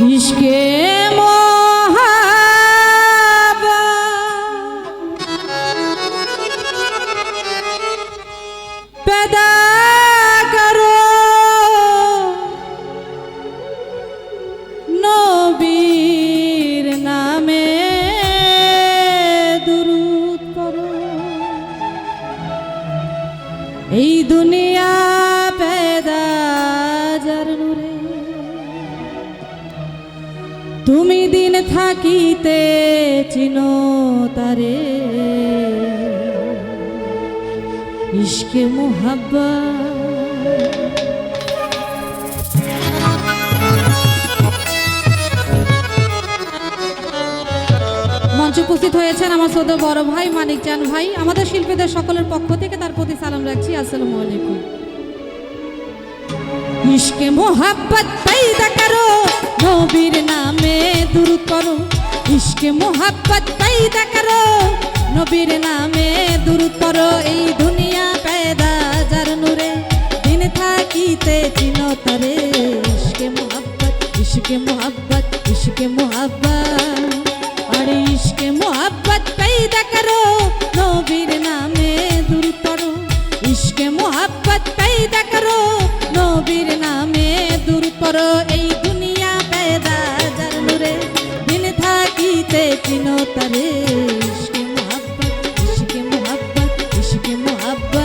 ইশকে মোহাব্বত पैदा करो নবীর নামে দুরূদ পড়ো এই দুনিয়া पैदा যার নূরে তুমি দিন থাকিতে চিনো তারে ইশকে মোহাব্বত মঞ্চে উপস্থিত হয়েছেন আমার ছোট বড় ভাই মানিক চান ভাই। আমাদের শিল্পীদের সকলের পক্ষ থেকে তার প্রতি সালাম রাখছি, আসসালামু আলাইকুম। ইশকে মোহাব্বত पैदा करो নবীর নামে দুরূদ পড়ো ইশকে মোহাব্বত पैदा करो নবীর নামে দুরূদ পড়ো এই দুনিয়া पैदा যার নূরে দিন থাকিতে চিনো তারে ইশকে মোহাব্বত ইশকে মোহাব্বত ইশকে মোহাব্বত আরে ইশকে মোহাব্বত पैदा करो নবীর নামে দুরূদ পড়ো ইশকে মোহাব্বত पैदा करो নবীর নামে দুরূদ পড়ো এই দুনিয়া पैदा যার নূরে দিন থাকিতে চিনো তারে ইশকে মোহাব্বত ইশকে মোহাব্বত ইশকে মোহাব্বত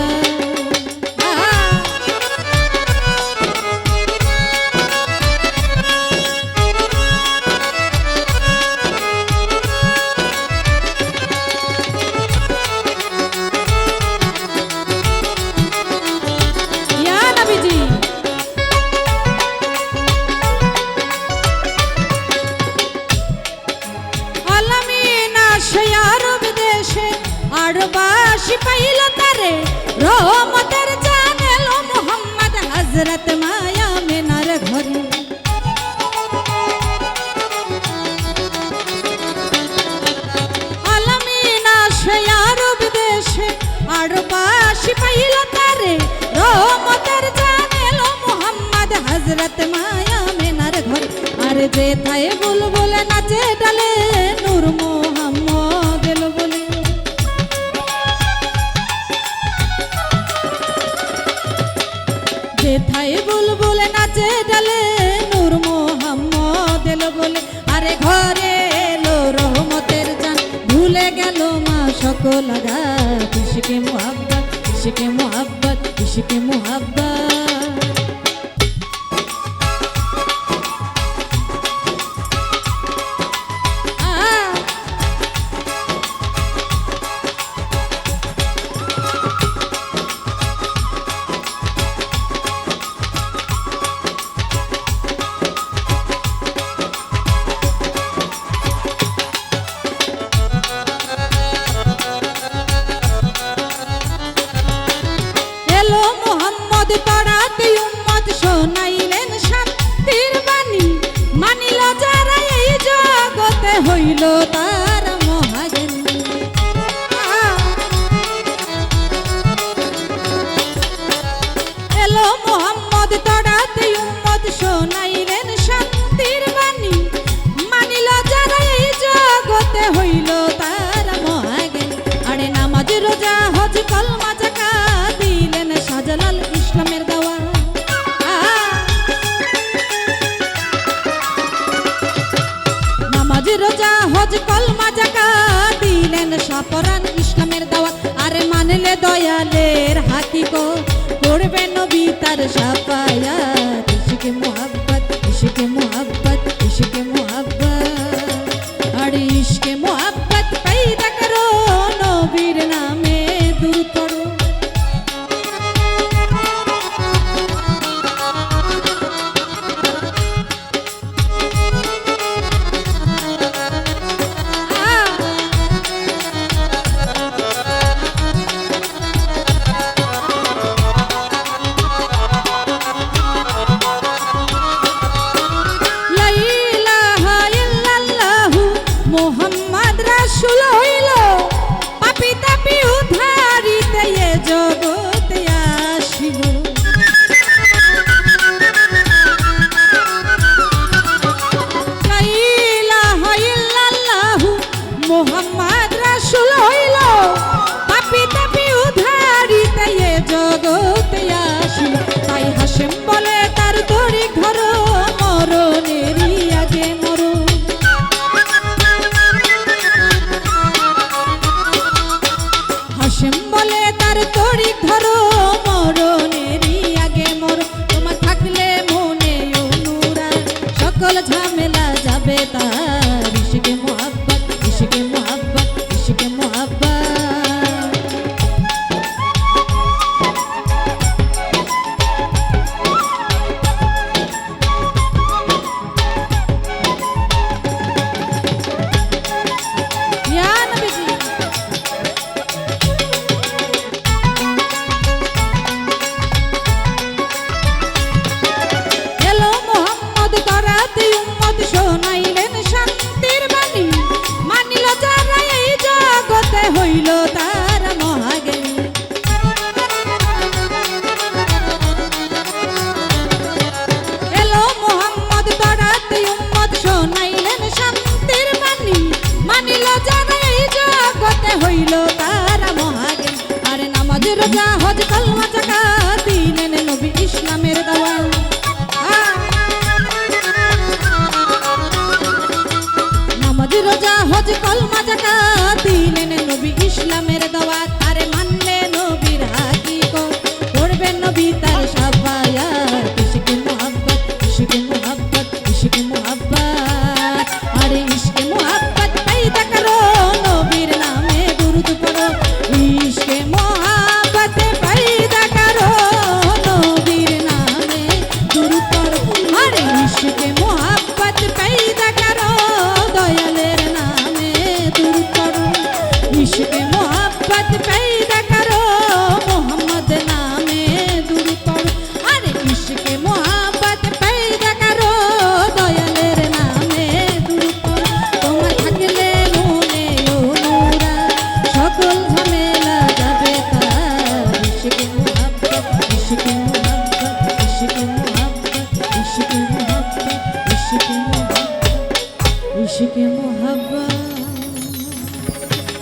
আরবাসী পাইল তারে রহমতের জান এলো মুহাম্মদ হযরত মায়া মেনার ঘরে আলামিন আসে আরব দেশে আরবাসী পাইল তারে রহমতের জান এলো মুহাম্মদ হযরত মায়া মেনার ঘরে আর যেথায় বুলবুল নাচে ডালে নূর মুহাম্মদ এলো বলে যেথায় বুলবুল নাচে ডালে নূর মুহাম্মদ এলো বলে আরে ঘরে এলো রহমতের জান ভুলে গেল মা সকল আঘাত ইশকে মোহাব্বত ইশকে মোহাব্বত ইশকে মোহাব্বত মোহাম্মদ পড়াতে উম্মত শোনাইলেন শান্তির বাণী মানিল যারা এই জগতে হইল তার মহাজ্ঞানী এলো মোহাম্মদ পড়াতে উম্মত শোনাইলেন শান্তির বাণী মানিল যারা এই জগতে হইল তার মহাজ্ঞানী আরে নামাজ রোজা হজ কলমা যাকাত দিলেন শাহজালাল ইসলামের দাওয়া নামাজ রোজা হজ কলমা যাকাত দিলেন শাহপরান ইসলামের দাওয়াত আরে মানলে দয়ালের হাকিকত করবে নবী তার শাফায়াত ইশকে মোহাব্বত ইশকে মোহাব্বত ইশকে মোহাব্বত আরে ইশকে মোহাব্বত पैदा करो নবীর নামে দুরূদ পড়ো তার ইশকে মোহাব্বত ইশকে মোহাব্বত ইশকে মোহাব্বত ইয়া নবীজি এলো মোহাম্মদ তরাতে উম্মত শোনাইলেন শান্তির বাণী মানিল যারা এই জগতে হইল তারা মহাজ্ঞানী এলো মোহাম্মদ তরাতে উম্মত শোনাইলেন শান্তির বাণী মানিল যারা এই জগতে হইল তারা মহাজ্ঞানী আরে নামাজ রোজা হজ কালমা যাকাত দিলেন নবী ইসলামের দাওয়াত নামাজ রোজা হজ কলমা যাকাত দিলেন নবী ইসলামের দাওয়াত আরে মানলে নবীর হাকিকত করবেন নবী তার শাফায়াত ইশকে মোহাব্বত ইশকে মোহাব্বত ইশকে মোহাব্বত আরে ইশকে মোহাব্বত পয়দা করো নবীর নামে দুরূদ পড়ো ইশকে মোহাব্বত পয়দা করো নবীর নামে দুরূদ পড়ো আরে ইশকে মোহাব্বত পয়দা করো দয়ালের নামে দুরূদ পড়ো ইশকে মোহাব্বত পয়দা করো মোহাম্মদ নামে দুরূদ পড়ো আরে ইশকে মোহাব্বত পয়দা করো দয়ালের নামে দুরূদ পড়ো তোমার থাকলে মনে ও নূরা সকল ঝামেলা যাবে তার ইশকে মোহাব্বত ইশকে